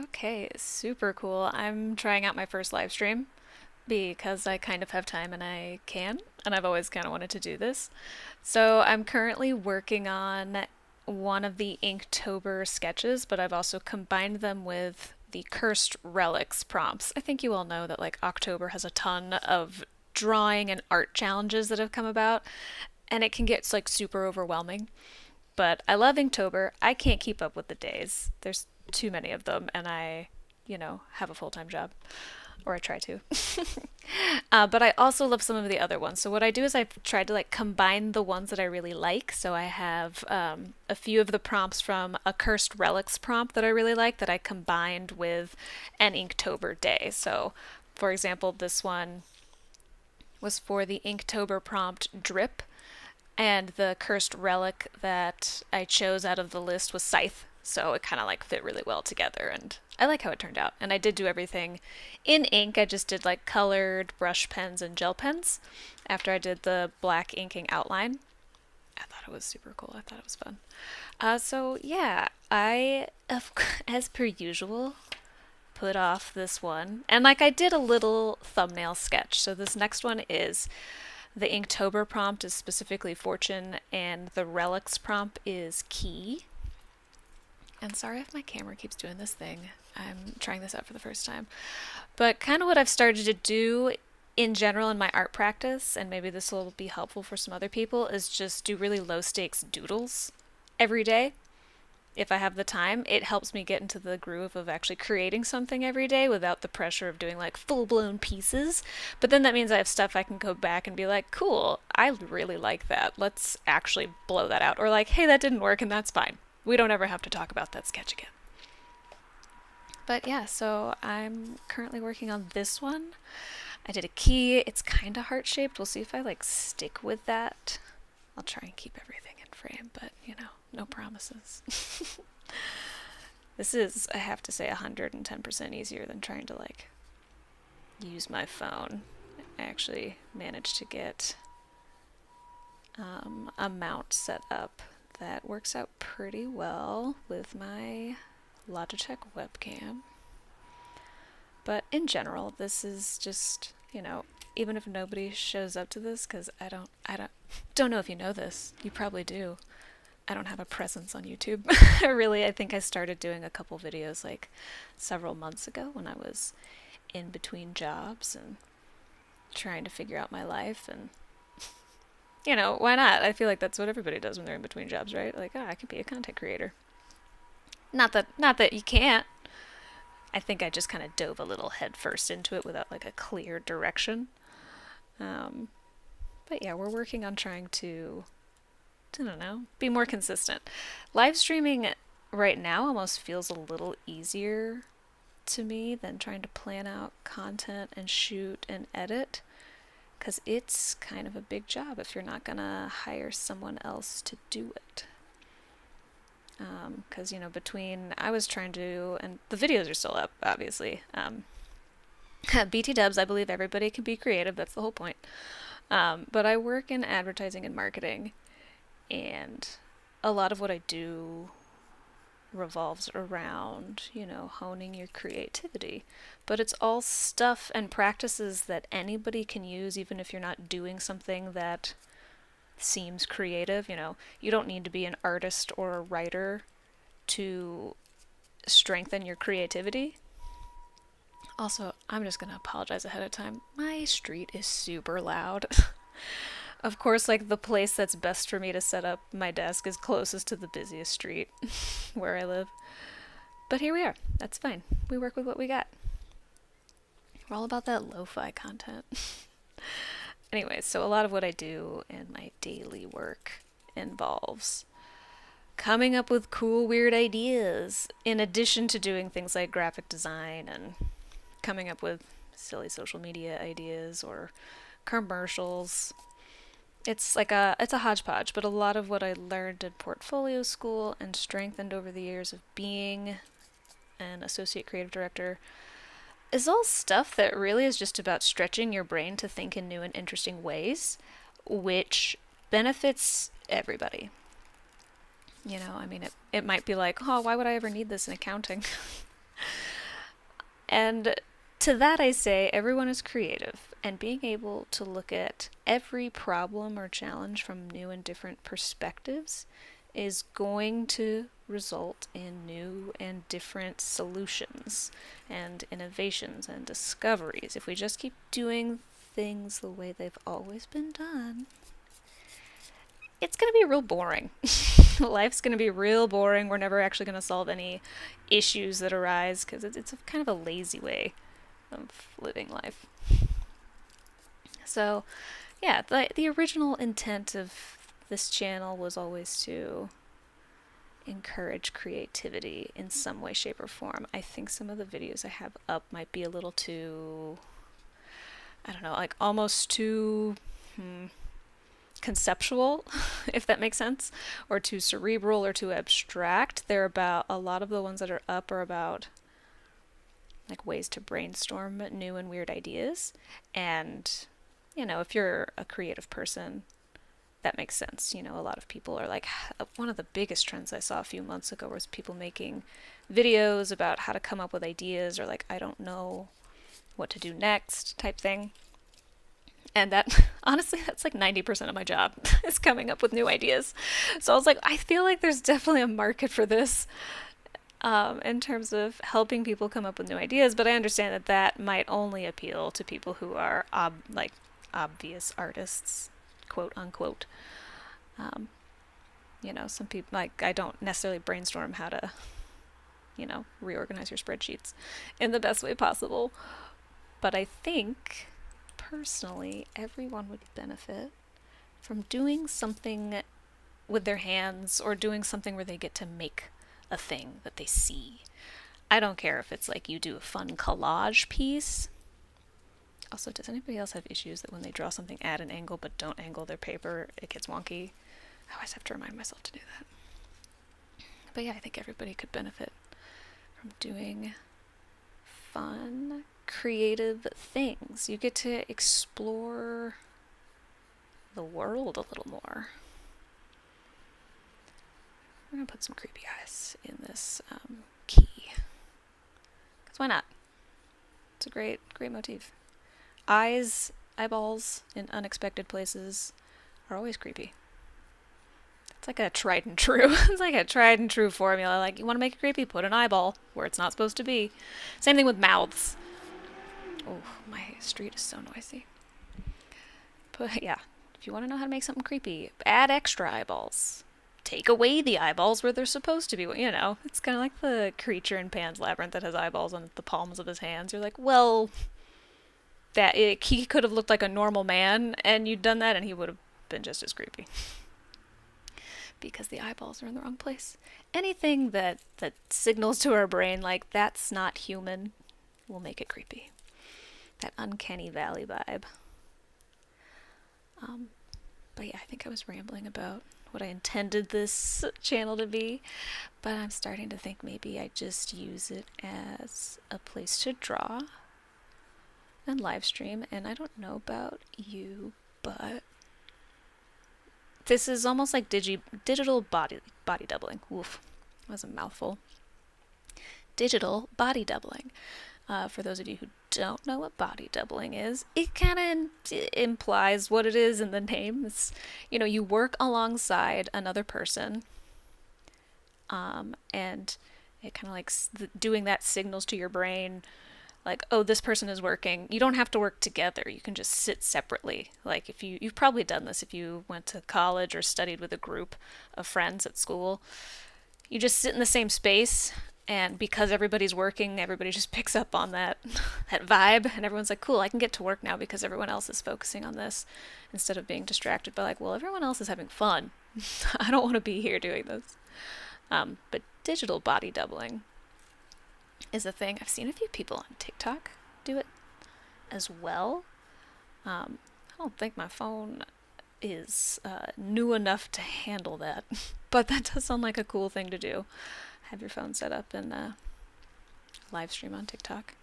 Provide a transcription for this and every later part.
Okay, super cool. I'm trying out my first live stream because I kind of have time and I can, and I've always kind of wanted to do this. So I'm currently working on one of the Inktober sketches, but I've also combined them with the Cursed Relics prompts. I think you all know that like October has a ton of drawing and art challenges that have come about, and it can get like super overwhelming. But I love Inktober. I can't keep up with the days. There's too many of them, and I have a full time job, or I try to. But I also love some of the other ones. So what I do is I've tried to like combine the ones that I really like. So I have a few of the prompts from a Cursed Relics prompt that I really like that I combined with an Inktober day. So, for example, this one was for the Inktober prompt drip, and the cursed relic that I chose out of the list was Scythe. So it kind of like fit really well together, and I like how it turned out. And I did do everything in ink. I just did like colored brush pens and gel pens after I did the black inking outline. I thought it was super cool. I thought it was fun. So yeah, as per usual, put off this one. And like I did a little thumbnail sketch. So this next one is the Inktober prompt is specifically fortune, and the relics prompt is key. And sorry if my camera keeps doing this thing. I'm trying this out for the first time. But kind of what I've started to do in general in my art practice, and maybe this will be helpful for some other people, is just do really low stakes doodles every day if I have the time. It helps me get into the groove of actually creating something every day without the pressure of doing like full blown pieces. But then that means I have stuff I can go back and be like, cool, I really like that. Let's actually blow that out. Or like, hey, that didn't work and that's fine. We don't ever have to talk about that sketch again. But yeah, so I'm currently working on this one. I did a key. It's kind of heart shaped. We'll see if I like stick with that. I'll try and keep everything in frame, but no promises. This is, I have to say, 110% easier than trying to like use my phone. I actually managed to get a mount set up that works out pretty well with my Logitech webcam. But in general, this is just, even if nobody shows up to this, because I don't know if you know this. You probably do. I don't have a presence on YouTube. Really, I think I started doing a couple videos like several months ago when I was in between jobs and trying to figure out my life. And, why not? I feel like that's what everybody does when they're in between jobs, right? Like, I could be a content creator. Not that you can't. I think I just kind of dove a little head first into it without like a clear direction. But yeah, we're working on trying to, I don't know, be more consistent. Live streaming right now almost feels a little easier to me than trying to plan out content and shoot and edit, because it's kind of a big job if you're not gonna hire someone else to do it. Because, between I was trying to, and the videos are still up, obviously. BT dubs, I believe everybody can be creative, that's the whole point. But I work in advertising and marketing, and a lot of what I do revolves around, honing your creativity. But it's all stuff and practices that anybody can use, even if you're not doing something that seems creative. You don't need to be an artist or a writer to strengthen your creativity. Also, I'm just gonna apologize ahead of time. My street is super loud. Of course, like the place that's best for me to set up my desk is closest to the busiest street where I live. But here we are. That's fine. We work with what we got. We're all about that lo-fi content. Anyways, so a lot of what I do in my daily work involves coming up with cool, weird ideas, in addition to doing things like graphic design and coming up with silly social media ideas or commercials. It's a hodgepodge, but a lot of what I learned in portfolio school and strengthened over the years of being an associate creative director is all stuff that really is just about stretching your brain to think in new and interesting ways, which benefits everybody. I mean, it might be like, oh, why would I ever need this in accounting? And to that I say, everyone is creative, and being able to look at every problem or challenge from new and different perspectives is going to result in new and different solutions and innovations and discoveries. If we just keep doing things the way they've always been done, it's going to be real boring. Life's going to be real boring. We're never actually going to solve any issues that arise because it's a kind of a lazy way of living life. So, yeah, the original intent of this channel was always to encourage creativity in some way, shape, or form. I think some of the videos I have up might be a little too, I don't know, like almost too conceptual, if that makes sense, or too cerebral or too abstract. They're about, a lot of the ones that are up are about like ways to brainstorm new and weird ideas. And, you know, if you're a creative person, that makes sense. You know, a lot of people are like, one of the biggest trends I saw a few months ago was people making videos about how to come up with ideas, or like, I don't know what to do next type thing. And that, honestly, that's like 90% of my job is coming up with new ideas. So I was like, I feel like there's definitely a market for this in terms of helping people come up with new ideas. But I understand that that might only appeal to people who are like obvious artists, quote unquote. You know, some people, like, I don't necessarily brainstorm how to, you know, reorganize your spreadsheets in the best way possible. But I think, personally, everyone would benefit from doing something with their hands, or doing something where they get to make a thing that they see. I don't care if it's like you do a fun collage piece. Also, does anybody else have issues that when they draw something at an angle but don't angle their paper, it gets wonky? I always have to remind myself to do that. But yeah, I think everybody could benefit from doing fun, creative things. You get to explore the world a little more. We're going to put some creepy eyes in this key. Because why not? It's a great motif. Eyeballs in unexpected places are always creepy. It's like a tried and true. It's like a tried and true formula. Like, you want to make it creepy, put an eyeball where it's not supposed to be. Same thing with mouths. Oh, my street is so noisy. But yeah, if you want to know how to make something creepy, add extra eyeballs. Take away the eyeballs where they're supposed to be. You know, it's kind of like the creature in Pan's Labyrinth that has eyeballs on the palms of his hands. You're like, well, he could have looked like a normal man, and you'd done that, and he would have been just as creepy. Because the eyeballs are in the wrong place. Anything that signals to our brain, like, that's not human, will make it creepy. That uncanny valley vibe. But yeah, I think I was rambling about what I intended this channel to be, but I'm starting to think maybe I just use it as a place to draw and live stream. And I don't know about you, but this is almost like digital body doubling. Oof, that was a mouthful. Digital body doubling. For those of you who don't know what body doubling is, it kind of implies what it is in the name. It's, you know, you work alongside another person, and it kind of like doing that signals to your brain, like, oh, this person is working. You don't have to work together. You can just sit separately. Like, if you've probably done this if you went to college or studied with a group of friends at school. You just sit in the same space, and because everybody's working, everybody just picks up on that vibe, and everyone's like, cool, I can get to work now because everyone else is focusing on this, instead of being distracted by, like, well, everyone else is having fun. I don't want to be here doing this. But digital body doubling is a thing. I've seen a few people on TikTok do it as well. I don't think my phone is new enough to handle that, but that does sound like a cool thing to do. Have your phone set up and live stream on TikTok.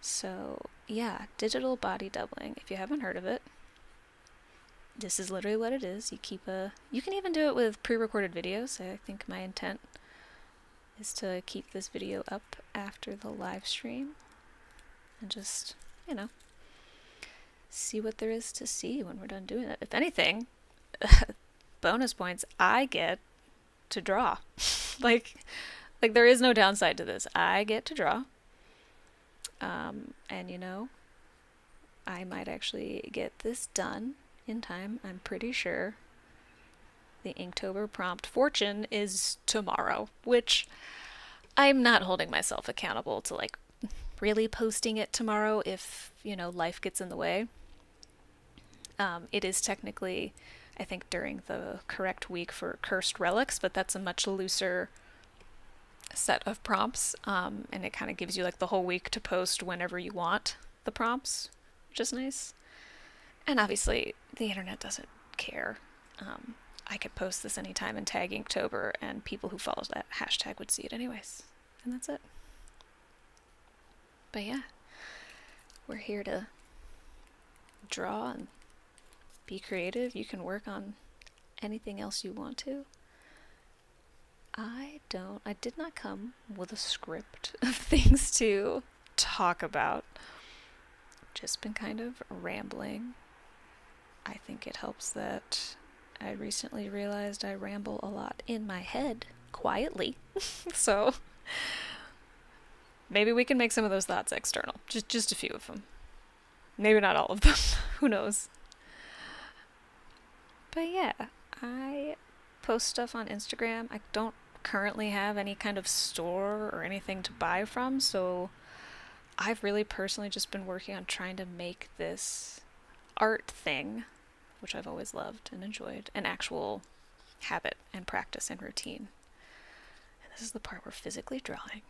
So yeah, digital body doubling. If you haven't heard of it, this is literally what it is. You can even do it with pre-recorded videos. I think my intent is to keep this video up after the live stream and just, you know, see what there is to see when we're done doing it. If anything, bonus points, I get to draw. like there is no downside to this. I get to draw. And you know, I might actually get this done in time. I'm pretty sure the Inktober prompt fortune is tomorrow, which I'm not holding myself accountable to like really posting it tomorrow if, you know, life gets in the way. It is technically, I think, during the correct week for Cursed Relics, but that's a much looser set of prompts, and it kind of gives you like the whole week to post whenever you want the prompts, which is nice. And obviously, the internet doesn't care. I could post this anytime and tag Inktober, and people who follow that hashtag would see it anyways. And that's it. But yeah, we're here to draw and be creative. You can work on anything else you want to. I did not come with a script of things to talk about. Just been kind of rambling. I think it helps that I recently realized I ramble a lot in my head, quietly. So maybe we can make some of those thoughts external. Just a few of them. Maybe not all of them. Who knows? But yeah, I post stuff on Instagram. I don't currently have any kind of store or anything to buy from, so I've really personally just been working on trying to make this art thing, which I've always loved and enjoyed, an actual habit and practice and routine. And this is the part where physically drawing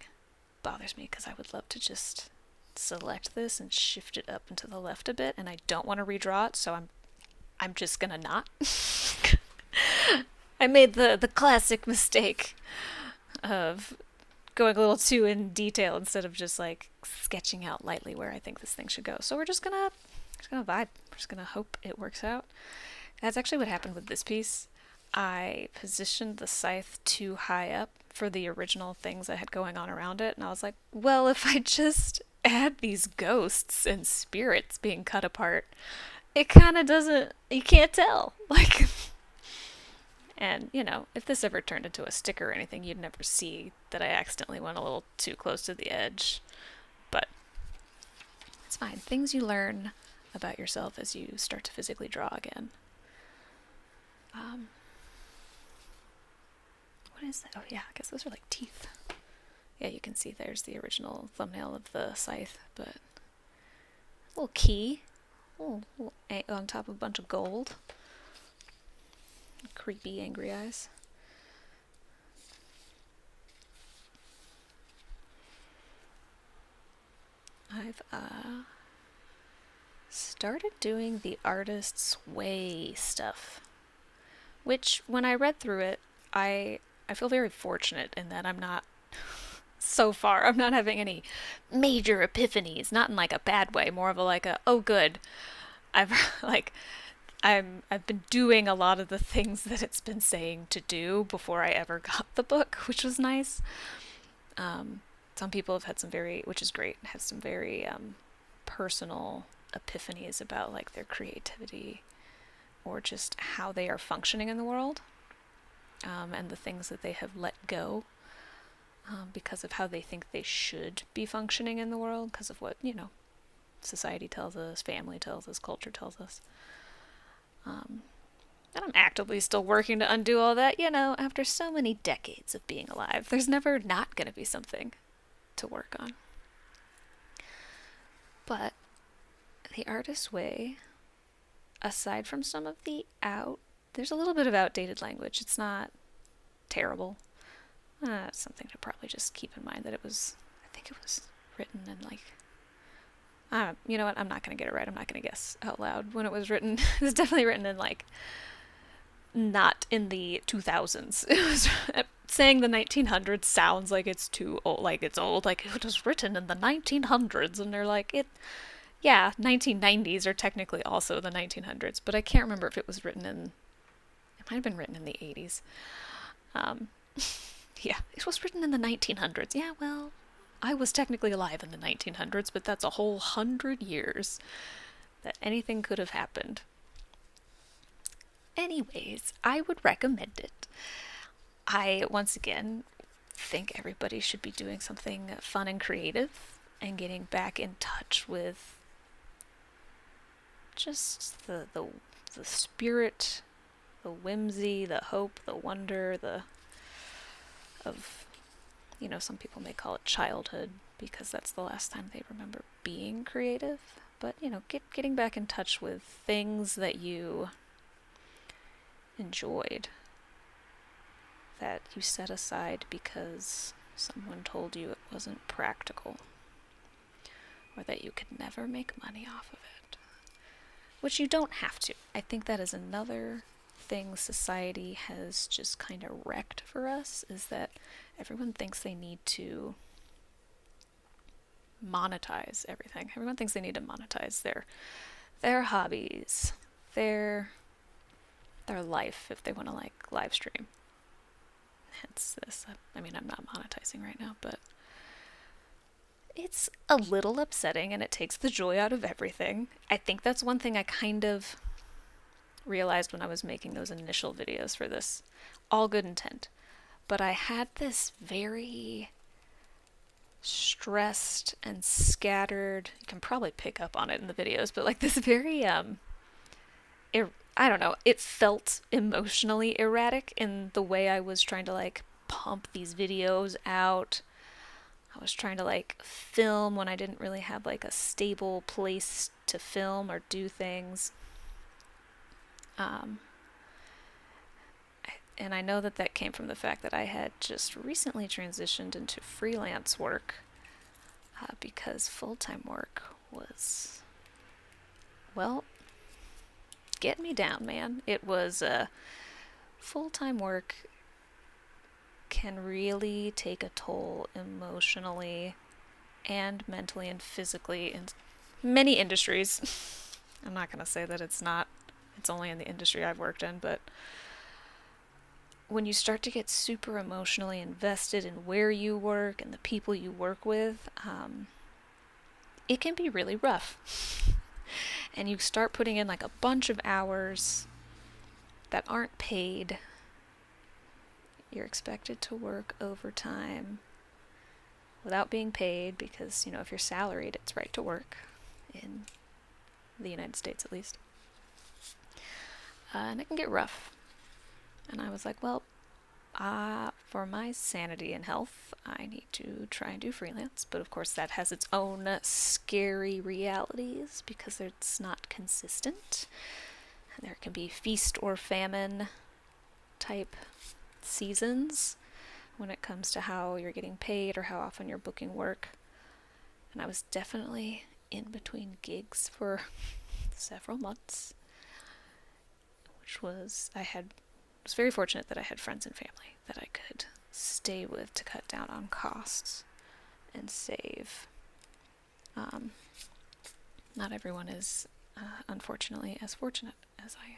bothers me, because I would love to just select this and shift it up and to the left a bit, and I don't want to redraw it, so I'm just gonna not. I made the classic mistake of going a little too in detail instead of just like sketching out lightly where I think this thing should go. So we're just gonna vibe. We're just gonna hope it works out. That's actually what happened with this piece. I positioned the scythe too high up for the original things I had going on around it, and I was like, well, if I just add these ghosts and spirits being cut apart, it kind of doesn't, you can't tell. Like, and, you know, if this ever turned into a sticker or anything, you'd never see that I accidentally went a little too close to the edge. But it's fine. Things you learn about yourself as you start to physically draw again. What is that? Oh yeah, I guess those are like teeth. Yeah, you can see there's the original thumbnail of the scythe, but a little key. Little on top of a bunch of gold. Creepy, angry eyes. I've started doing the artist's way stuff, which when I read through it, I feel very fortunate in that I'm not having any major epiphanies, not in like a bad way, more of a like a, oh good, I've been doing a lot of the things that it's been saying to do before I ever got the book, which was nice. Some people have had some very, which is great, have some very personal epiphanies about like their creativity or just how they are functioning in the world, and the things that they have let go because of how they think they should be functioning in the world, because of what, you know, society tells us, family tells us, culture tells us. And I'm actively still working to undo all that, you know, after so many decades of being alive. There's never not going to be something to work on. But the artist's way, aside from some of the there's a little bit of outdated language. It's not terrible. It's something to probably just keep in mind that I think it was written in like, you know what, I'm not going to get it right. I'm not going to guess out loud when it was written. It was definitely written in like, not in the 2000s. It was saying the 1900s sounds like it's too old, like it's old, like it was written in the 1900s, and they're like, yeah, 1990s are technically also the 1900s, but I can't remember if it was written in, it might have been written in the 80s. Yeah, it was written in the 1900s. Yeah, well, I was technically alive in the 1900s, but that's a whole 100 years that anything could have happened. Anyways, I would recommend it. I, once again, think everybody should be doing something fun and creative and getting back in touch with just the spirit, the whimsy, the hope, the wonder, the of some people may call it childhood because that's the last time they remember being creative. But getting back in touch with things that you enjoyed, that you set aside because someone told you it wasn't practical, or that you could never make money off of it. Which you don't have to. I think that is another thing society has just kind of wrecked for us, is that everyone thinks they need to monetize everything. Everyone thinks they need to monetize their hobbies, their life if they want to like live stream. Hence this. I mean, I'm not monetizing right now, but it's a little upsetting and it takes the joy out of everything. I think that's one thing I kind of realized when I was making those initial videos for this. All good intent. But I had this very stressed and scattered, you can probably pick up on it in the videos, but like this very I don't know, it felt emotionally erratic in the way I was trying to like pump these videos out. I was trying to like film when I didn't really have like a stable place to film or do things. And I know that came from the fact that I had just recently transitioned into freelance work because full-time work was, well, get me down, man. It was full-time work can really take a toll emotionally and mentally and physically in many industries. I'm not going to say that it's not. It's only in the industry I've worked in, but when you start to get super emotionally invested in where you work and the people you work with, it can be really rough. And you start putting in like a bunch of hours that aren't paid. You're expected to work overtime without being paid because, if you're salaried, it's right to work in the United States at least. And it can get rough. And I was like, well, for my sanity and health, I need to try and do freelance. But of course, that has its own scary realities because it's not consistent. There can be feast or famine type seasons when it comes to how you're getting paid or how often you're booking work. And I was definitely in between gigs for several months, which was, I was very fortunate that I had friends and family that I could stay with to cut down on costs and save. Not everyone is, unfortunately, as fortunate as I am.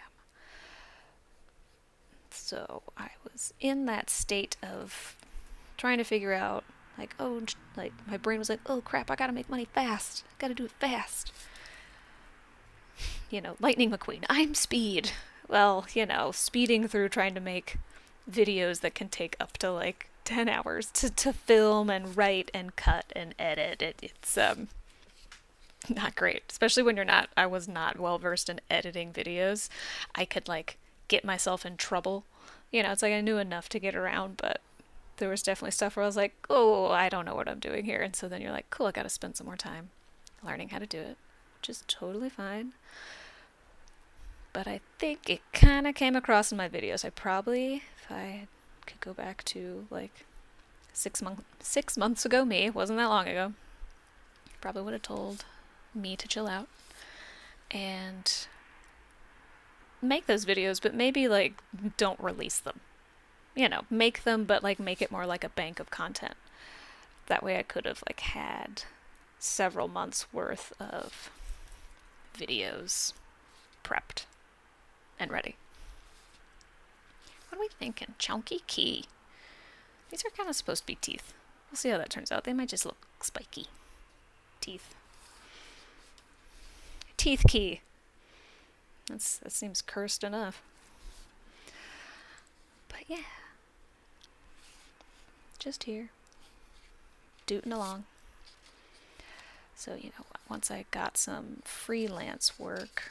So I was in that state of trying to figure out, like, my brain was like, oh crap, I gotta make money fast. Gotta do it fast. Lightning McQueen, I'm Speed. Well, speeding through trying to make videos that can take up to like 10 hours to film and write and cut and edit. It's not great, especially when I was not well versed in editing videos. I could like get myself in trouble. It's like I knew enough to get around, but there was definitely stuff where I was like, oh, I don't know what I'm doing here. And so then you're like, cool, I gotta spend some more time learning how to do it, which is totally fine. But I think it kind of came across in my videos. I probably, if I could go back to like 6 months ago me, it wasn't that long ago, probably would have told me to chill out and make those videos, but maybe like don't release them. Make them, but like make it more like a bank of content. That way I could have like had several months worth of videos prepped and ready. What are we thinking? Chunky Key. These are kind of supposed to be teeth. We'll see how that turns out. They might just look spiky. Teeth. Teeth key. That seems cursed enough. But yeah. Just here. Dooting along. So, once I got some freelance work,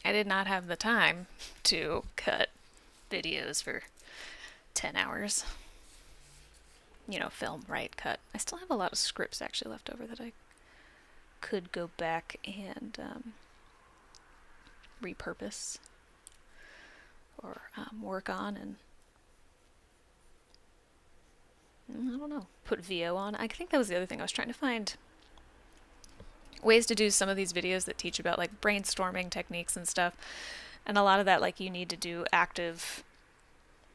I did not have the time to cut videos for 10 hours. Film, write, cut. I still have a lot of scripts actually left over that I could go back and repurpose or work on and I don't know, put VO on. I think that was the other thing. I was trying to find ways to do some of these videos that teach about like brainstorming techniques and stuff. And a lot of that, like, you need to do active,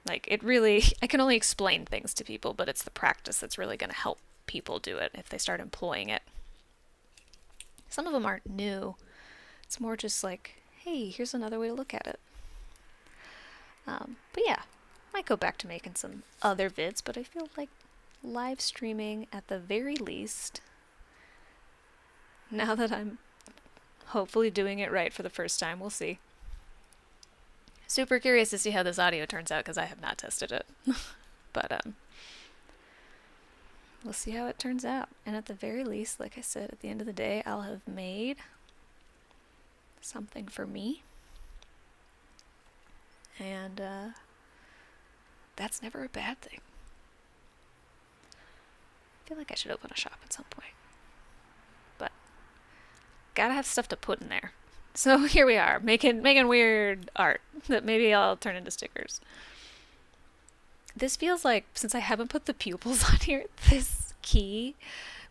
like, it really, I can only explain things to people, but it's the practice that's really going to help people do it if they start employing it. Some of them aren't new. It's more just like, hey, here's another way to look at it. But yeah, might go back to making some other vids, but I feel like live streaming at the very least, now that I'm hopefully doing it right for the first time, we'll see. Super curious to see how this audio turns out because I have not tested it. But we'll see how it turns out. And at the very least, like I said, at the end of the day, I'll have made something for me. And that's never a bad thing. I feel like I should open a shop at some point. But gotta have stuff to put in there. So here we are, making weird art that maybe I'll turn into stickers. This feels like, since I haven't put the pupils on here, this key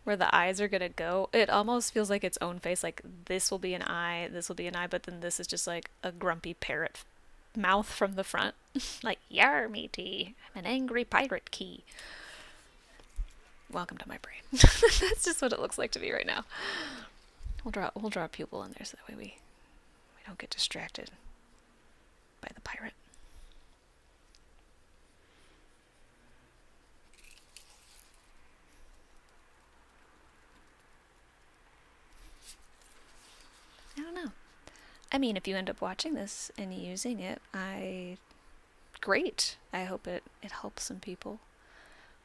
where the eyes are gonna go, it almost feels like its own face. Like, this will be an eye, but then this is just like a grumpy parrot mouth from the front. Like, yar matey, I'm an angry pirate key. Welcome to my brain. That's just what it looks like to me right now. We'll draw a pupil in there so that way we don't get distracted by the pirate. I don't know. I mean, if you end up watching this and using it, great. I hope it helps some people.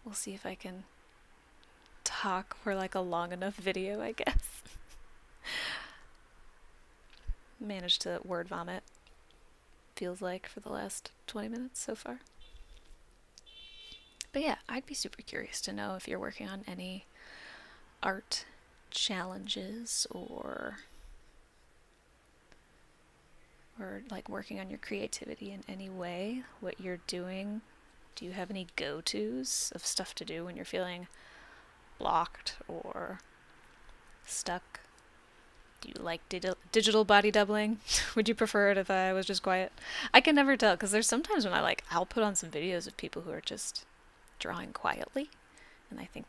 We'll see if I can talk for like a long enough video, I guess. Managed to word vomit, feels like, for the last 20 minutes so far. But yeah, I'd be super curious to know if you're working on any art challenges or like working on your creativity in any way, what you're doing. Do you have any go-tos of stuff to do when you're feeling blocked or stuck? Do you like digital body doubling? Would you prefer it if I was just quiet? I can never tell, because there's sometimes when I'll put on some videos of people who are just drawing quietly, and I think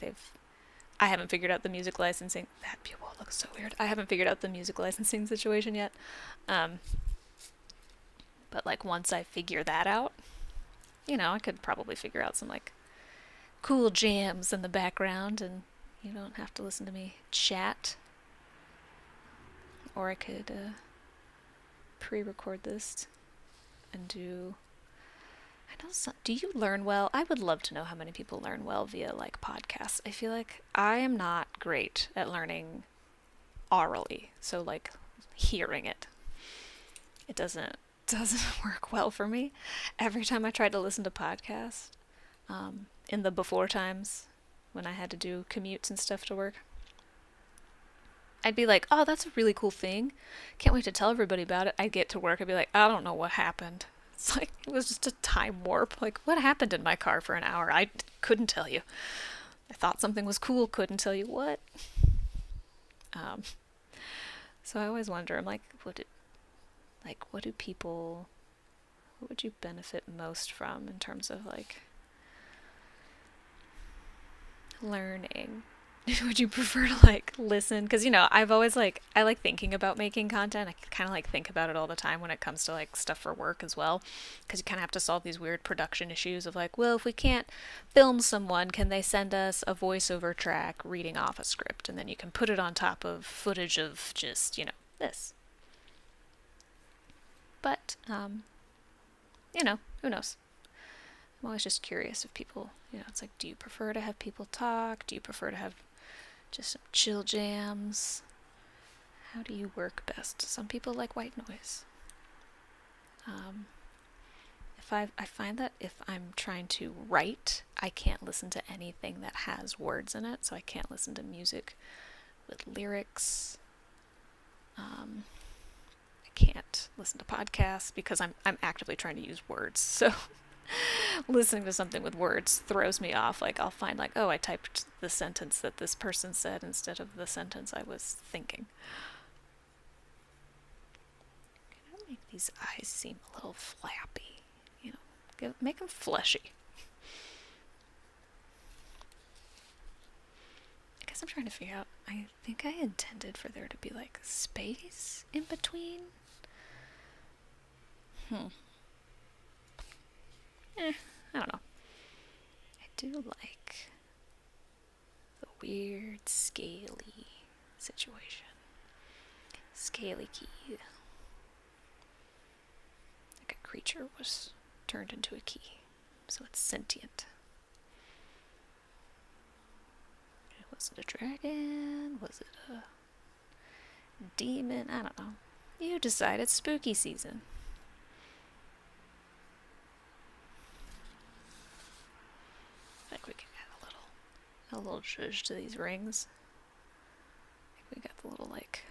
I haven't figured out the music licensing. That pupil looks so weird. I haven't figured out the music licensing situation yet. But like, once I figure that out, I could probably figure out some like cool jams in the background, and you don't have to listen to me chat. Or I could pre-record this and do... do you learn well? I would love to know how many people learn well via like podcasts. I feel like I am not great at learning orally, so like hearing it doesn't work well for me. Every time I tried to listen to podcasts, in the before times when I had to do commutes and stuff to work, I'd be like, oh, that's a really cool thing. Can't wait to tell everybody about it. I'd get to work, I'd be like, I don't know what happened. It's like, it was just a time warp. Like, what happened in my car for an hour? I couldn't tell you. I thought something was cool, couldn't tell you what. So I always wonder, I'm like, what would you benefit most from in terms of like learning Would you prefer to like listen? Because I've always I like thinking about making content. I kind of like think about it all the time when it comes to like stuff for work as well. Because you kind of have to solve these weird production issues of like, well, if we can't film someone, can they send us a voiceover track reading off a script, and then you can put it on top of footage of just this. But who knows? I'm always just curious if people, it's like, do you prefer to have people talk? Do you prefer to have just some chill jams? How do you work best? Some people like white noise. If I find that if I'm trying to write, I can't listen to anything that has words in it, so I can't listen to music with lyrics. I can't listen to podcasts because I'm actively trying to use words. So listening to something with words throws me off. Like I'll find like, oh, I typed the sentence that this person said instead of the sentence I was thinking. Can I make these eyes seem a little flappy? Make them fleshy. I guess I'm trying to figure out. I think I intended for there to be like space in between. I don't know. I do like the weird scaly situation. Scaly key. Like a creature was turned into a key, so it's sentient. Was it a dragon? Was it a demon? I don't know. You decide. It's spooky season. I think we can add a little zhuzh to these rings. I think we got the little like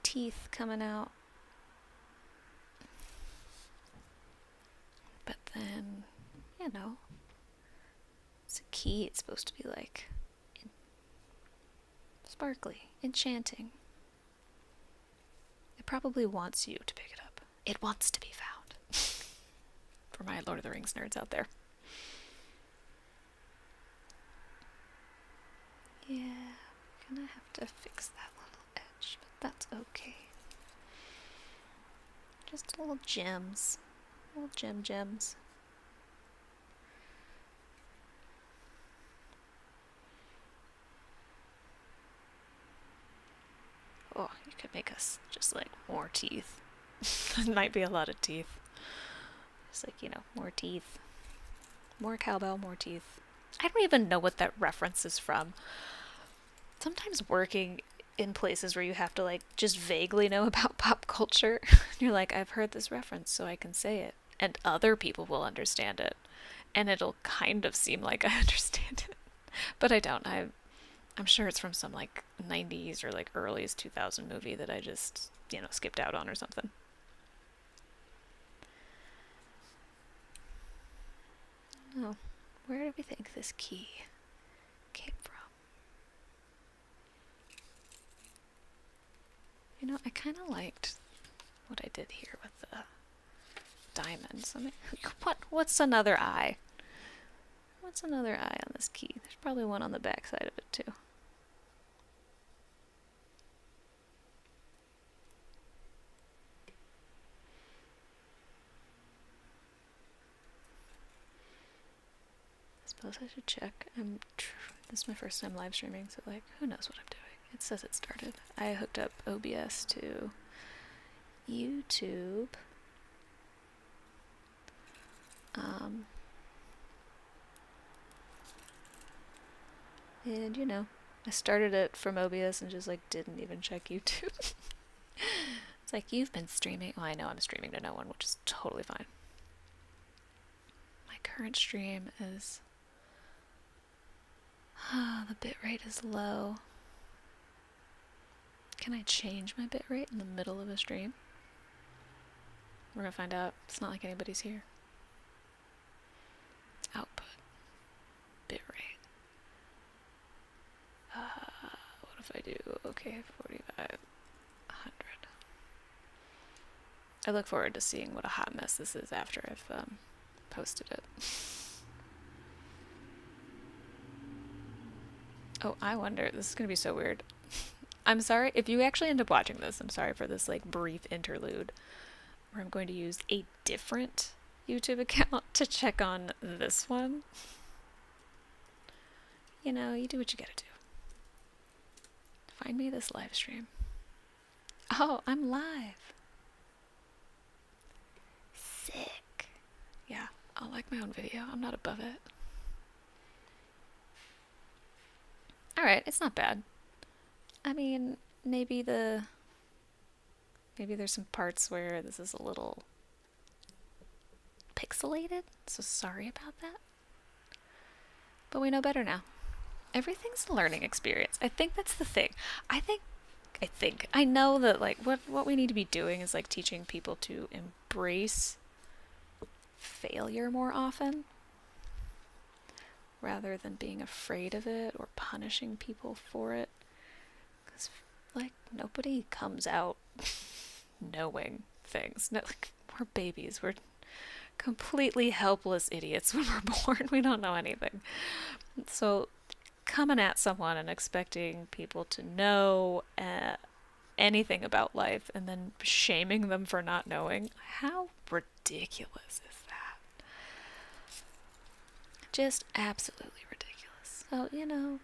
teeth coming out. But then, it's a key. It's supposed to be like sparkly, enchanting. It probably wants you to pick it up. It wants to be found. For my Lord of the Rings nerds out there. Yeah, we're gonna have to fix that little edge, but that's okay. Just little gems. Little gems. Oh, you could make us just like more teeth. It might be a lot of teeth. Just like, more teeth. More cowbell, more teeth. I don't even know what that reference is from. Sometimes working in places where you have to like just vaguely know about pop culture, you're like, I've heard this reference so I can say it. And other people will understand it. And it'll kind of seem like I understand it. But I don't. I'm sure it's from some like 90s or like earliest 2000 movie that I just, skipped out on or something. Oh, where do we think this key came from? I kind of liked what I did here with the diamonds. What's another eye? What's another eye on this key? There's probably one on the back side of it too. I suppose I should check. This is my first time live streaming, so like, who knows what I'm doing? It says it started. I hooked up OBS to YouTube. And I started it from OBS and just like didn't even check YouTube. It's like, you've been streaming. Well, I know I'm streaming to no one, which is totally fine. My current stream is the bitrate is low. Can I change my bitrate in the middle of a stream? We're gonna find out. It's not like anybody's here. Output. Bitrate. What if I do, okay, 45, 100. I look forward to seeing what a hot mess this is after I've posted it. Oh, I wonder. This is gonna be so weird. I'm sorry if you actually end up watching this. I'm sorry for this like brief interlude where I'm going to use a different YouTube account to check on this one. You know, you do what you gotta do. Find me this live stream. Oh, I'm live. Sick. Yeah, I'll like my own video. I'm not above it. Alright, it's not bad. I mean, maybe there's some parts where this is a little pixelated, so sorry about that. But we know better now. Everything's a learning experience. I think that's the thing. I know that like what we need to be doing is like teaching people to embrace failure more often rather than being afraid of it or punishing people for it. Because like nobody comes out knowing things. No, like, we're babies. We're completely helpless idiots when we're born. We don't know anything. So coming at someone and expecting people to know anything about life and then shaming them for not knowing, how ridiculous is that? Just absolutely ridiculous. So, you know,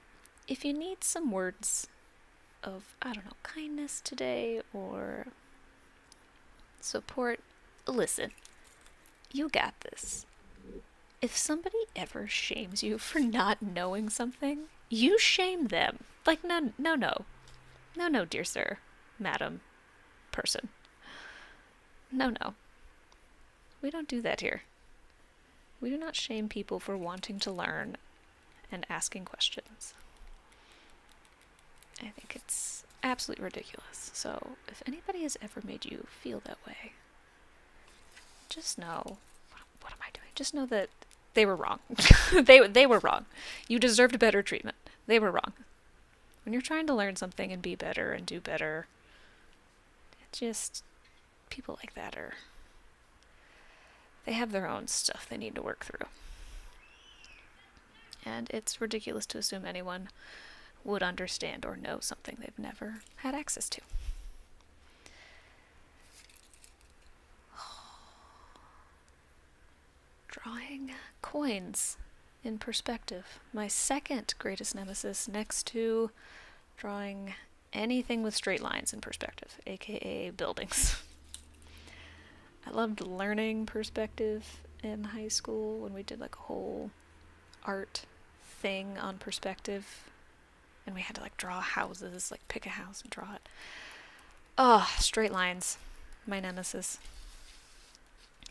if you need some words of, I don't know, kindness today or support, listen, you got this. If somebody ever shames you for not knowing something, you shame them. Like, no, no, no. No, no, dear sir, madam, person. No, no. We don't do that here. We do not shame people for wanting to learn and asking questions. I think it's absolutely ridiculous. So, if anybody has ever made you feel that way, just know, what am I doing? Just know that they were wrong. they were wrong. You deserved better treatment. They were wrong. When you're trying to learn something and be better and do better, just people like that they have their own stuff they need to work through. And it's ridiculous to assume anyone would understand or know something they've never had access to. Drawing coins in perspective. My second greatest nemesis next to drawing anything with straight lines in perspective, aka buildings. I loved learning perspective in high school when we did like a whole art thing on perspective and we had to like draw houses, like pick a house and draw it. Oh, straight lines, my nemesis.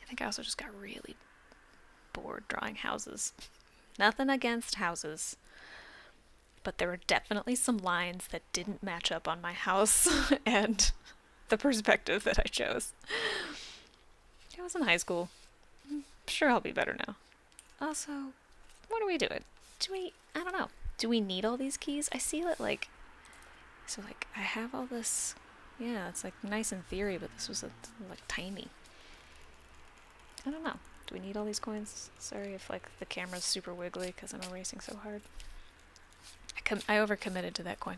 I think I also just got really bored drawing houses. Nothing against houses, but there were definitely some lines that didn't match up on my house and the perspective that I chose. I was in high school. I'm sure I'll be better now. Also, what are we doing? I don't know. Do we need all these keys? I see that like, so like I have all this, yeah, it's like nice in theory, but this was like tiny. I don't know. Do we need all these coins? Sorry if like the camera's super wiggly because I'm erasing so hard. I overcommitted to that coin.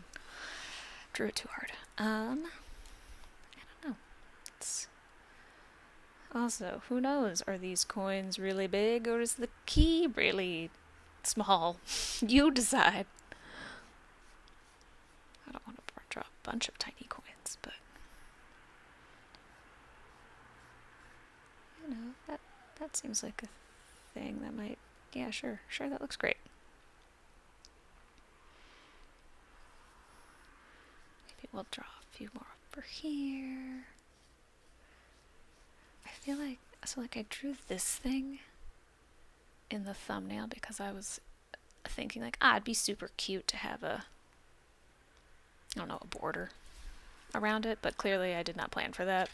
Drew it too hard. I don't know. Also, who knows? Are these coins really big or is the key really small? You decide. I don't want to draw a bunch of tiny coins, but you know, that seems like a thing that might, yeah, sure, that looks great. Maybe we'll draw a few more over here. I feel like, so like I drew this thing in the thumbnail because I was thinking like, it'd be super cute to have a border around it, but clearly I did not plan for that.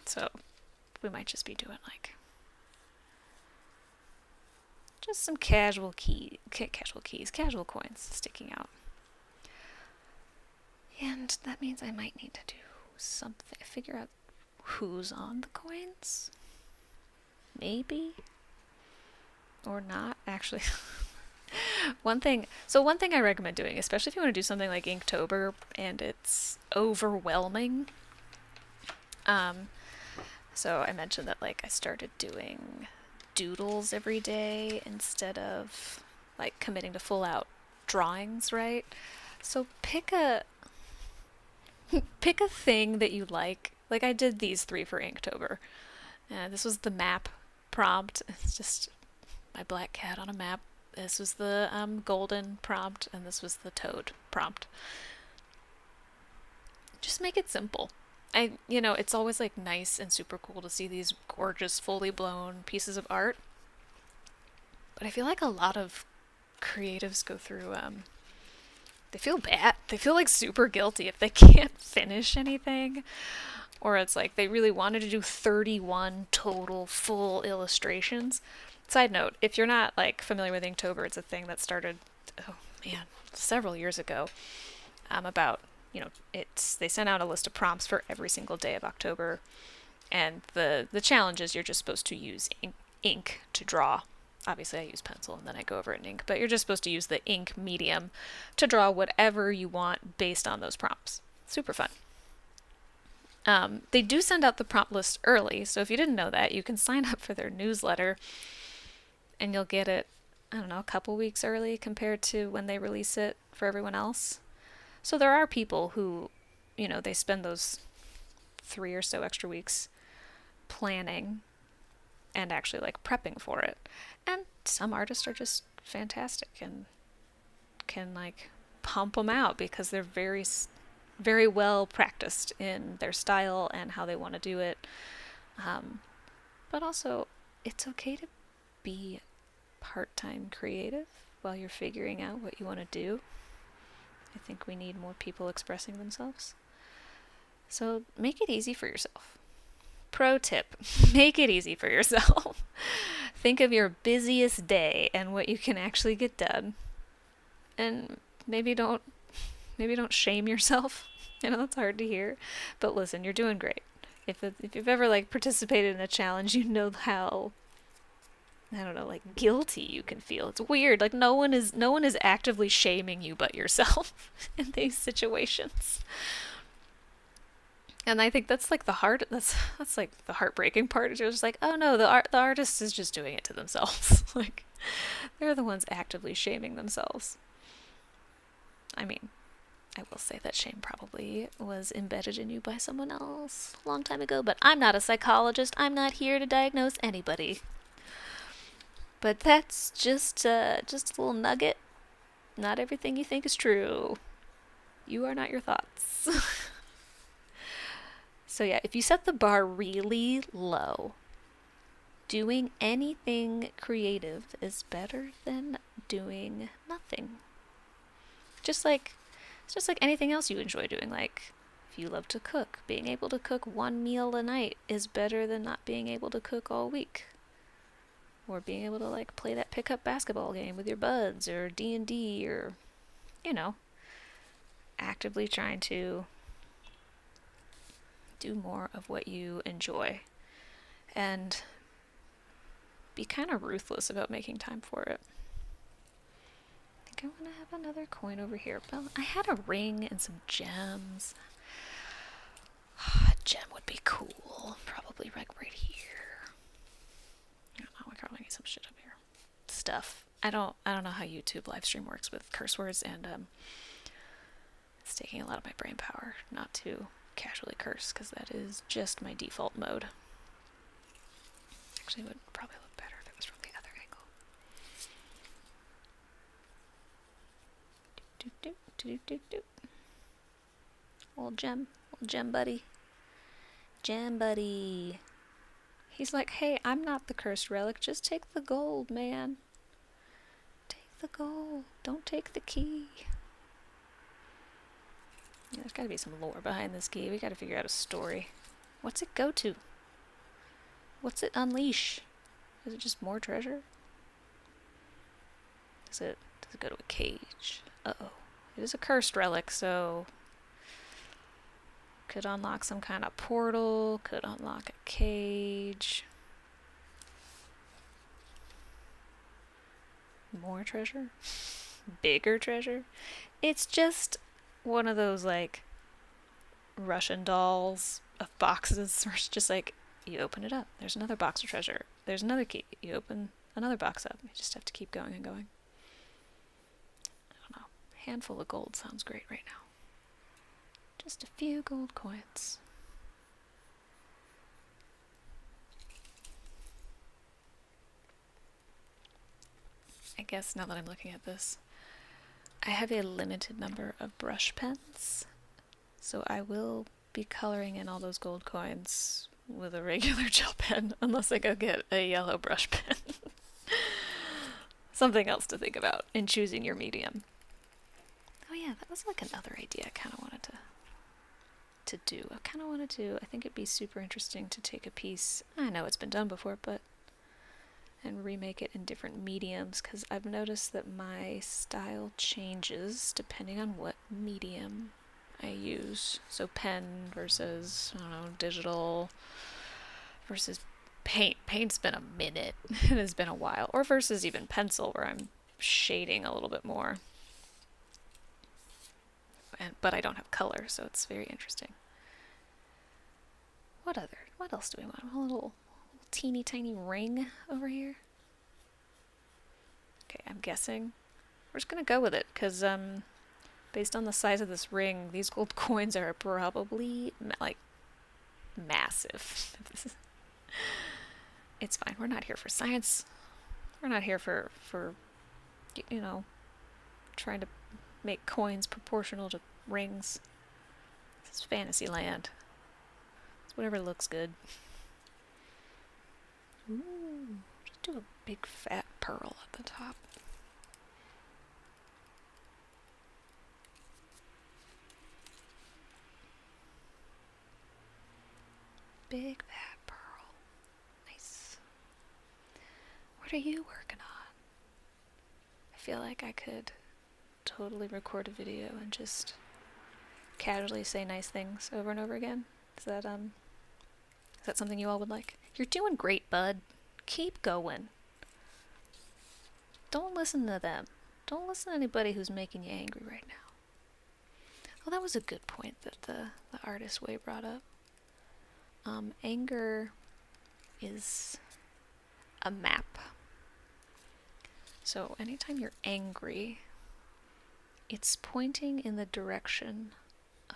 So we might just be doing like just some casual coins sticking out. And that means I might need to do something, figure out who's on the coins. Maybe. Or not. Actually, One thing I recommend doing, especially if you want to do something like Inktober and it's overwhelming. Um, so I mentioned that like I started doing doodles every day instead of like committing to full out drawings, right? So pick a thing that you like. Like I did these three for Inktober. This was the map prompt. It's just my black cat on a map. This was the golden prompt, and this was the toad prompt. Just make it simple. It's always like nice and super cool to see these gorgeous, fully blown pieces of art. But I feel like a lot of creatives go through, they feel bad. They feel like super guilty if they can't finish anything. Or it's like they really wanted to do 31 total full illustrations. Side note, if you're not like familiar with Inktober, it's a thing that started, oh man, several years ago. About it's they sent out a list of prompts for every single day of October, and the challenge is you're just supposed to use ink to draw. Obviously, I use pencil and then I go over it in ink, but you're just supposed to use the ink medium to draw whatever you want based on those prompts. Super fun. They do send out the prompt list early, so if you didn't know that, you can sign up for their newsletter and you'll get it, I don't know, a couple weeks early compared to when they release it for everyone else. So there are people who, they spend those 3 or so extra weeks planning and actually like prepping for it. And some artists are just fantastic and can like pump them out because they're very well practiced in their style and how they want to do it. But also, it's okay to be part-time creative while you're figuring out what you want to do. I think we need more people expressing themselves. So make it easy for yourself. Pro tip, make it easy for yourself. Think of your busiest day and what you can actually get done. And maybe don't shame yourself. That's hard to hear. But listen, you're doing great. If you've ever like participated in a challenge, you know how, I don't know, like guilty you can feel. It's weird. Like no one is actively shaming you but yourself in these situations. And I think that's like that's like the heartbreaking part. It's just like, oh no, the artist is just doing it to themselves. Like they're the ones actively shaming themselves. I mean, I will say that shame probably was embedded in you by someone else a long time ago, but I'm not a psychologist. I'm not here to diagnose anybody. But that's just a little nugget. Not everything you think is true. You are not your thoughts. So yeah, if you set the bar really low, doing anything creative is better than doing nothing. It's just like anything else you enjoy doing. Like, if you love to cook, being able to cook one meal a night is better than not being able to cook all week. Or being able to, like, play that pickup basketball game with your buds, or D&D, or, actively trying to do more of what you enjoy. And be kind of ruthless about making time for it. I want to have another coin over here. Well, I had a ring and some gems. A gem would be cool. Probably right here. I don't know. I probably need some shit up here. Stuff. I don't know how YouTube live stream works with curse words, and it's taking a lot of my brain power not to casually curse, because that is just my default mode. Actually, it would probably look better if it was from the other angle. Do. Old gem buddy. Gem buddy. He's like, hey, I'm not the cursed relic, just take the gold, man. Take the gold, don't take the key. Yeah, there's gotta be some lore behind this key. We gotta figure out a story. What's it go to? What's it unleash? Is it just more treasure? Does it go to a cage? Uh-oh. It is a cursed relic, so could unlock some kind of portal, could unlock a cage. More treasure? Bigger treasure? It's just one of those like Russian dolls of boxes where it's just like you open it up, there's another box of treasure. There's another key. You open another box up. You just have to keep going and going. I don't know. Handful of gold sounds great right now. Just a few gold coins. I guess now that I'm looking at this, I have a limited number of brush pens, so I will be coloring in all those gold coins with a regular gel pen unless I go get a yellow brush pen. Something else to think about in choosing your medium. Oh yeah, that was like another idea I kind of wanted to do. I think it'd be super interesting to take a piece, I know it's been done before, but and remake it in different mediums, because I've noticed that my style changes depending on what medium I use. So pen versus, I don't know, digital versus paint. Paint's been a minute. It has been a while. Or versus even pencil, where I'm shading a little bit more. But I don't have color, so it's very interesting. What else do we want? A little teeny tiny ring over here. Okay, I'm guessing we're just gonna go with it, because based on the size of this ring, these gold coins are probably like massive. It's fine. We're not here for science. We're not here for you know, trying to make coins proportional to rings. This is fantasy land. It's whatever looks good. Ooh, just do a big fat pearl at the top. Big fat pearl. Nice. What are you working on? I feel like I could totally record a video and just casually say nice things over and over again. Is that something you all would like? You're doing great, bud. Keep going. Don't listen to them. Don't listen to anybody who's making you angry right now. Well, that was a good point that the artist Way brought up. Anger is a map. So anytime you're angry, it's pointing in the direction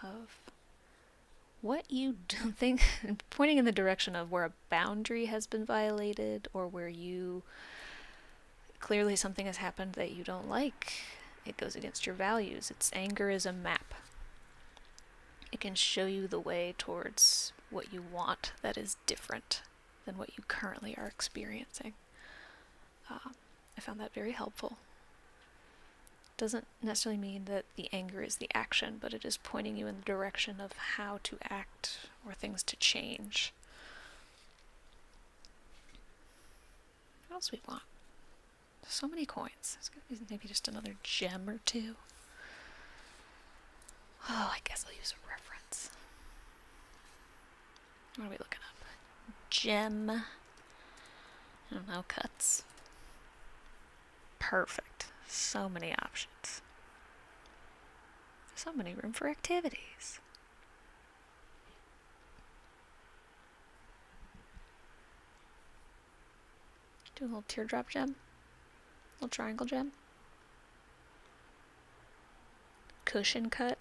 of what you don't think, pointing in the direction of where a boundary has been violated, or where you clearly something has happened that you don't like. It goes against your values. Anger is a map. It can show you the way towards what you want that is different than what you currently are experiencing. I found that very helpful. Doesn't necessarily mean that the anger is the action, but it is pointing you in the direction of how to act or things to change. What else do we want? So many coins. There's gonna be maybe just another gem or two. Oh, I guess I'll use a reference. What are we looking up? Gem. I don't know, cuts. Perfect. So many options. So many room for activities. Do a little teardrop gem. Little triangle gem. Cushion cut.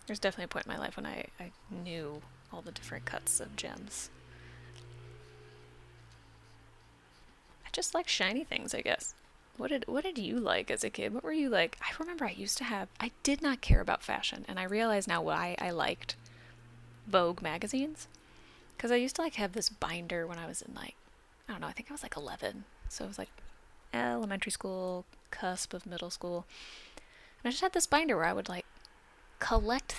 There's definitely a point in my life when I knew all the different cuts of gems. I just like shiny things, I guess. What did you like as a kid? What were you like? I remember I did not care about fashion, and I realize now why I liked Vogue magazines. Because I used to have this binder when I was in I don't know, I think I was 11. So it was elementary school, cusp of middle school. And I just had this binder where I would collect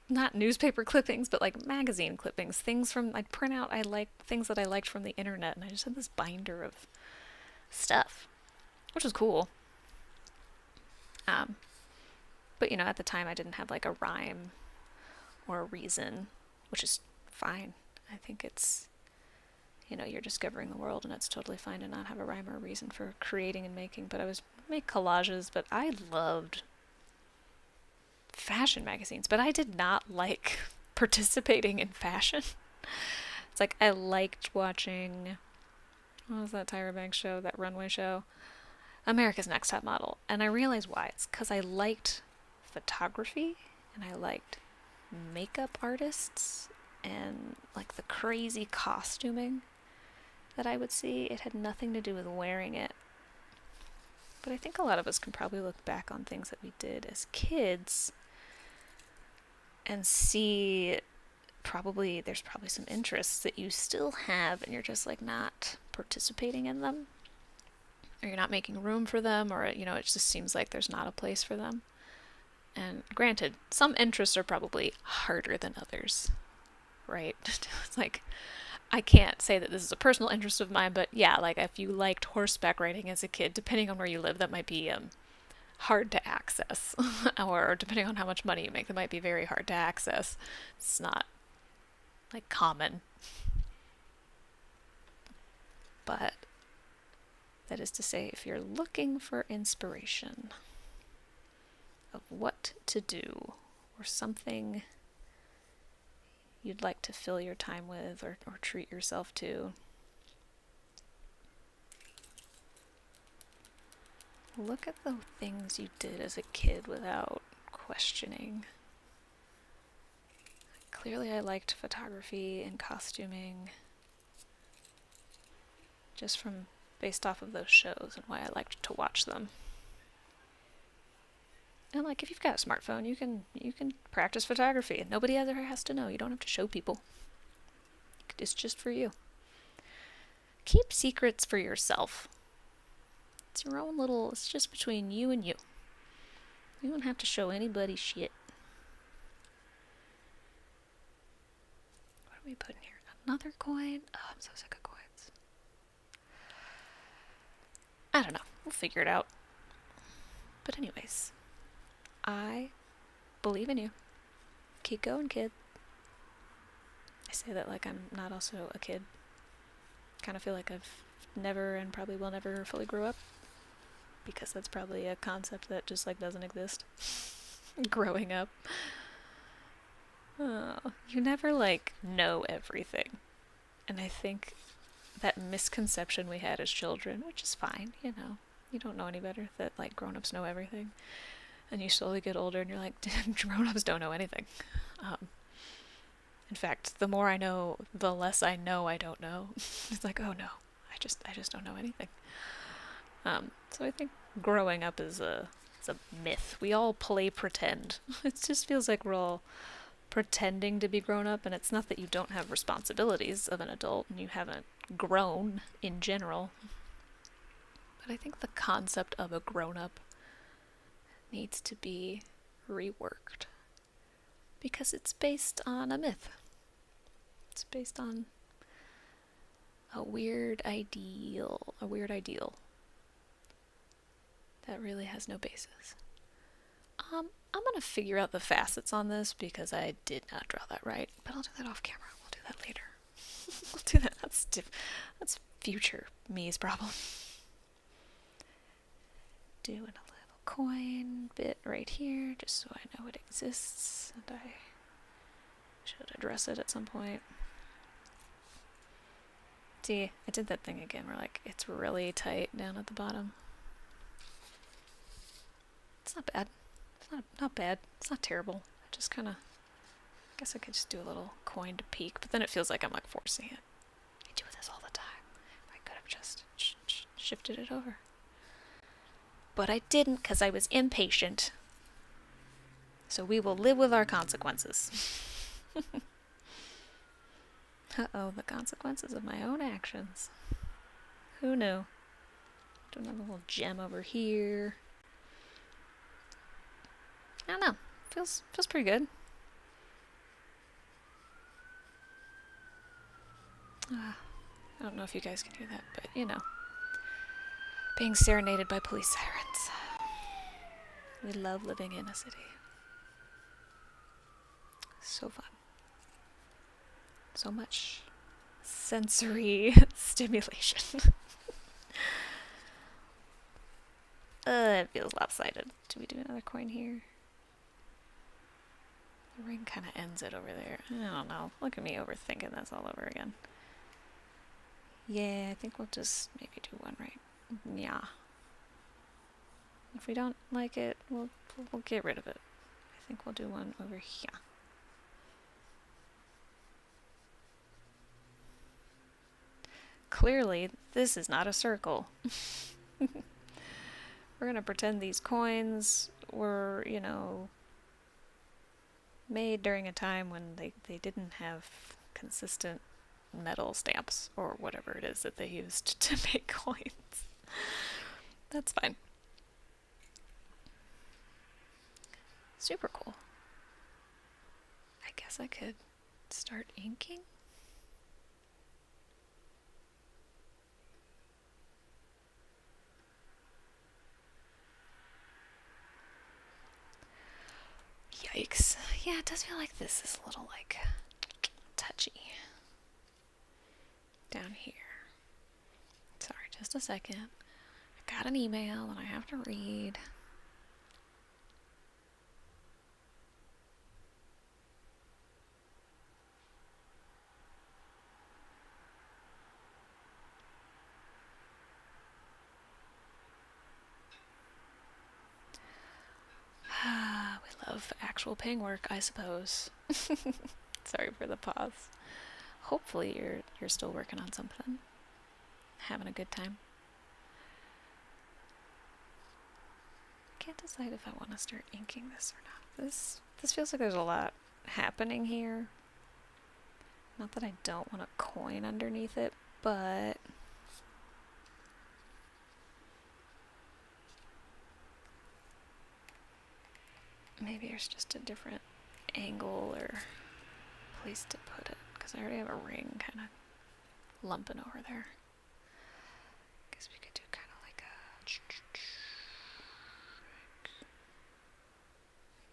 not newspaper clippings, but magazine clippings, things from I'd print out things that I liked from the internet, and I just had this binder of stuff, which was cool. But at the time I didn't have a rhyme or a reason, which is fine. I think it's you know, you're discovering the world and it's totally fine to not have a rhyme or a reason for creating and making. But I was make collages, but I loved fashion magazines, but I did not like participating in fashion. It's like I liked watching, what was that Tyra Banks show, that runway show? America's Next Top Model. And I realized why. It's because I liked photography and I liked makeup artists and like the crazy costuming that I would see. It had nothing to do with wearing it. But I think a lot of us can probably look back on things that we did as kids and see there's probably some interests that you still have and you're just like not participating in them, or you're not making room for them, or you know, it just seems like there's not a place for them. And granted, some interests are probably harder than others, right? It's like, I can't say that this is a personal interest of mine, but yeah, like if you liked horseback riding as a kid, depending on where you live, that might be hard to access. Or depending on how much money you make, that might be very hard to access. It's not like common. But that is to say, if you're looking for inspiration of what to do or something you'd like to fill your time with or treat yourself to, look at the things you did as a kid without questioning. Clearly I liked photography and costuming just from based off of those shows and why I liked to watch them. And like, if you've got a smartphone, you can practice photography and nobody ever has to know. You don't have to show people. It's just for you. Keep secrets for yourself. It's your own little, it's just between you and you. You don't have to show anybody shit. What are we putting here? Another coin? Oh, I'm so sick of coins. I don't know. We'll figure it out. But anyways, I believe in you. Keep going, kid. I say that like I'm not also a kid. Kind of feel like I've never and probably will never fully grow up, because that's probably a concept that just like doesn't exist. Growing up. Oh, you never like know everything. And I think that misconception we had as children, which is fine, you know, you don't know any better, that like grown-ups know everything. And you slowly get older and you're like, grown-ups don't know anything. In fact, the more I know, the less I know I don't know. It's like, oh no, I just don't know anything. So I think growing up is it's a myth. We all play pretend. It just feels like we're all pretending to be grown up, and it's not that you don't have responsibilities of an adult and you haven't grown in general. But I think the concept of a grown-up needs to be reworked, because it's based on a myth. It's based on a weird ideal that really has no basis. I'm gonna figure out the facets on this because I did not draw that right, but I'll do that off camera. We'll do that later. We'll do that. That's future me's problem. Doing a little coin bit right here, just so I know it exists, and I should address it at some point. See, I did that thing again where like it's really tight down at the bottom. It's not bad. It's not bad. It's not terrible. I just kind of, I guess I could just do a little coin to peek, but then it feels like I'm like forcing it. I do this all the time. I could have just shifted it over. But I didn't because I was impatient. So we will live with our consequences. Uh-oh, the consequences of my own actions. Who knew? Do another little gem over here. I don't know. Feels pretty good. I don't know if you guys can hear that, but you know. Being serenaded by police sirens. We love living in a city. So fun. So much sensory stimulation. It feels lopsided. Do we do another coin here? The ring kind of ends it over there. I don't know. Look at me overthinking this all over again. Yeah, I think we'll just maybe do one right. Yeah. If we don't like it, we'll get rid of it. I think we'll do one over here. Clearly, this is not a circle. We're gonna pretend these coins were, you know, made during a time when they didn't have consistent metal stamps or whatever it is that they used to make coins. That's fine. Super cool. I guess I could start inking. Yikes. Yeah, it does feel like this is a little, like, touchy. Down here. Sorry, just a second. I got an email that I have to read. We love actual paying work, I suppose. Sorry for the pause. Hopefully you're still working on something. Having a good time. Can't decide if I want to start inking this or not. This feels like there's a lot happening here. Not that I don't want a coin underneath it, but maybe there's just a different angle or place to put it, because I already have a ring kind of lumping over there. Guess we could do kind of like a...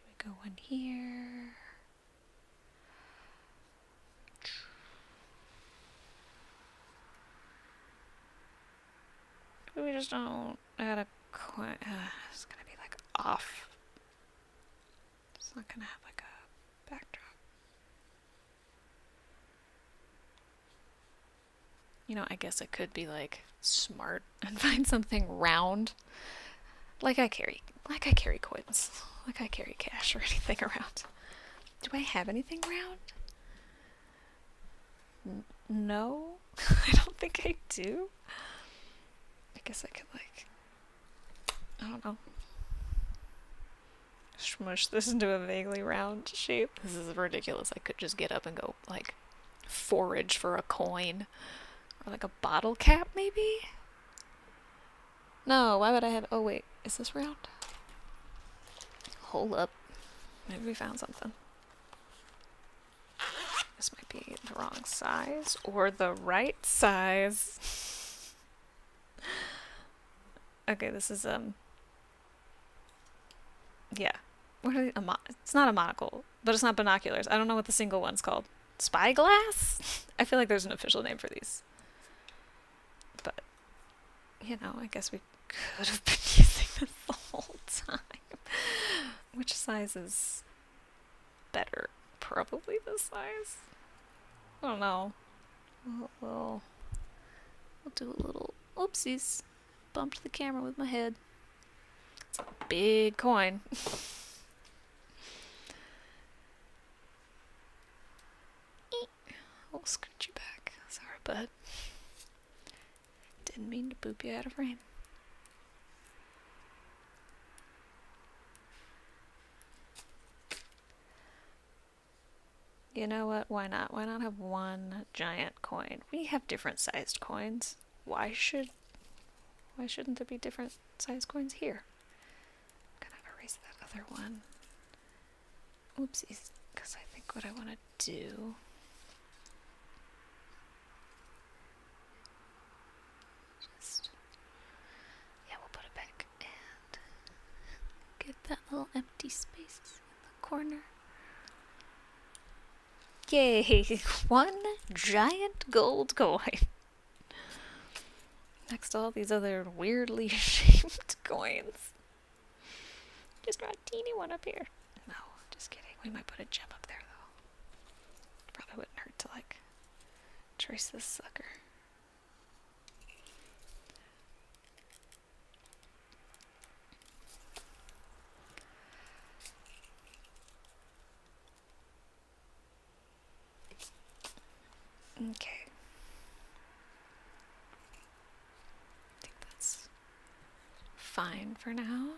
We go one here. We just don't add a coin. It's gonna be like off. It's not gonna have like a backdrop. You know, I guess I could be like smart and find something round. Like I carry coins. Like I carry cash or anything around. Do I have anything round? No? I don't think I do. I guess I could like, I don't know, smush this into a vaguely round shape. This is ridiculous. I could just get up and go like forage for a coin. Or like a bottle cap, maybe? No, why would I have... Oh, wait. Is this round? Hold up. Maybe we found something. This might be the wrong size. Or the right size. Okay, this is, yeah. What are they? It's not a monocle, but it's not binoculars. I don't know what the single one's called. Spyglass? I feel like there's an official name for these. But, you know, I guess we could have been using this the whole time. Which size is better? Probably this size? I don't know. We'll do a little... Oopsies. Bumped the camera with my head. It's a big coin. I'll scooch you back. Sorry, bud. Didn't mean to boop you out of frame. You know what? Why not? Why not have one giant coin? We have different sized coins. Why shouldn't there be different sized coins here? I'm gonna erase that other one. Oopsies. Because I think what I want to do... we'll put it back and get that little empty space in the corner. Yay! One Giant gold coin. Next to all these other weirdly shaped coins. Just draw a teeny one up here. No, just kidding. We might put a gem up there, though. Probably wouldn't hurt to, like, trace this sucker. Okay. I think that's fine for now.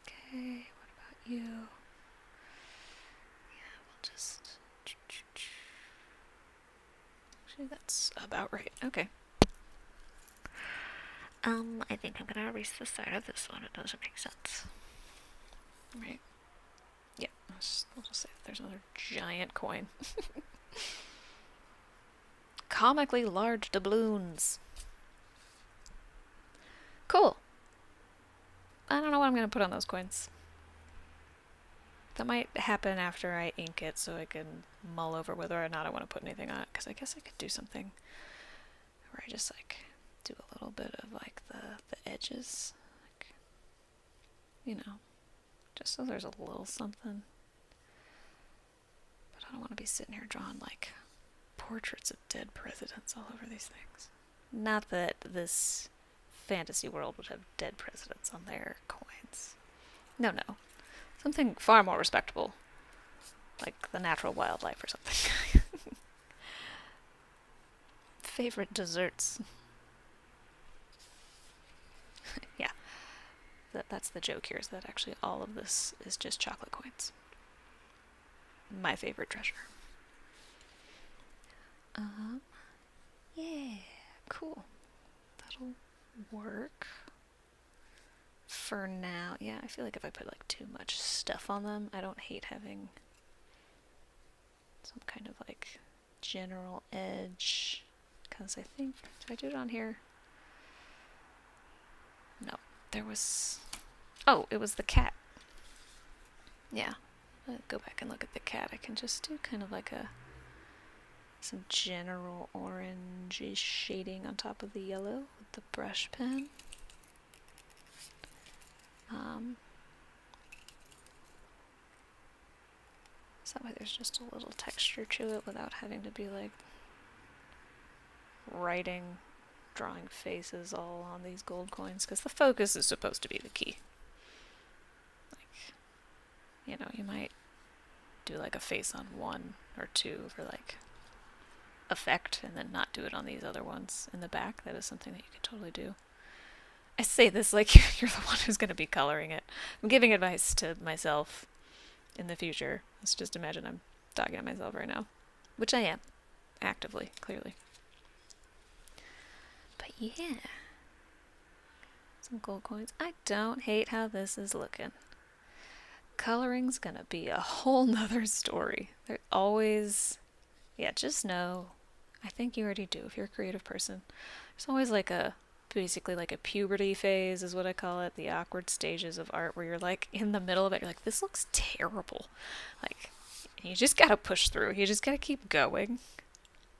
Okay, what about you? Yeah, we'll just... Actually, that's about right. Okay. I think I'm gonna erase the side of this one. It doesn't make sense. Right. Yeah, we'll just say that there's another giant coin. Comically large doubloons. Cool. I don't know what I'm gonna put on those coins. That might happen after I ink it, so I can mull over whether or not I want to put anything on it, because I guess I could do something where I just, like, do a little bit of, like, the edges, like, you know, just so there's a little something. But I don't want to be sitting here drawing, like, portraits of dead presidents all over these things. Not that this fantasy world would have dead presidents on their coins. No. Something far more respectable, like the natural wildlife or something. Favorite desserts. Yeah, that's the joke here, is that actually all of this is just chocolate coins. My favorite treasure. Yeah, cool. That'll work. For now, yeah, I feel like if I put like too much stuff on them, I don't hate having some kind of like general edge, because I think, did I do it on here? No, there was, oh, it was the cat. Yeah, go back and look at the cat. I can just do kind of like some general orangey shading on top of the yellow with the brush pen. So that way there's just a little texture to it without having to be like drawing faces all on these gold coins, because the focus is supposed to be the key. Like, you know, you might do like a face on one or two for like effect, and then not do it on these other ones in the back. That is something that you could totally do. I say this like you're the one who's going to be coloring it. I'm giving advice to myself in the future. Let's just imagine I'm talking to myself right now, which I am, actively, clearly. But yeah, some gold coins. I don't hate how this is looking. Coloring's gonna be a whole nother story. There's always, yeah, just know, I think you already do if you're a creative person, there's always like basically like a puberty phase is what I call it, the awkward stages of art where you're like in the middle of it, you're like, this looks terrible. Like, you just gotta push through. You just gotta keep going.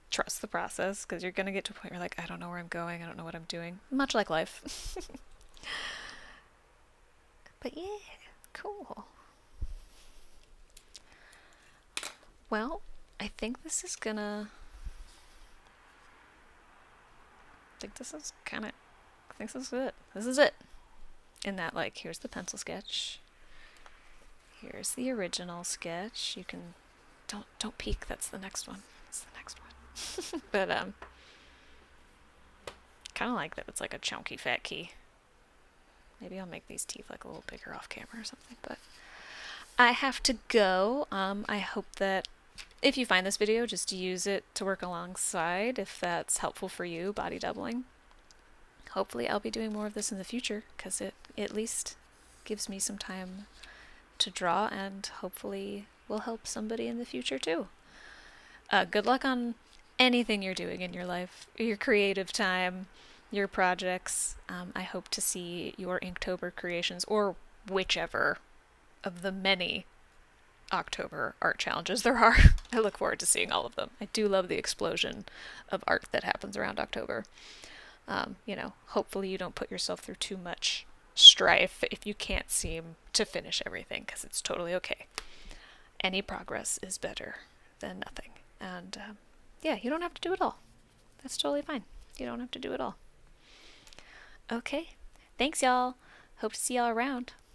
Trust the process, because you're gonna get to a point where you're like, I don't know where I'm going, I don't know what I'm doing. Much like life. But yeah, cool. Well, I think this is gonna... I think this is it. This is it. In that, like, here's the pencil sketch. Here's the original sketch. You can... Don't peek, that's the next one. That's the next one. But, kind of like that it's like a chunky fat key. Maybe I'll make these teeth like a little bigger off camera or something, but I have to go. I hope that if you find this video, just use it to work alongside if that's helpful for you, body doubling. Hopefully I'll be doing more of this in the future, because it at least gives me some time to draw, and hopefully will help somebody in the future too. Good luck on anything you're doing in your life, your creative time, your projects. I hope to see your Inktober creations, or whichever of the many October art challenges there are. I look forward to seeing all of them. I do love the explosion of art that happens around October. Hopefully you don't put yourself through too much strife if you can't seem to finish everything, because it's totally okay. Any progress is better than nothing. And yeah, you don't have to do it all. That's totally fine. You don't have to do it all. Okay. Thanks, y'all. Hope to see y'all around.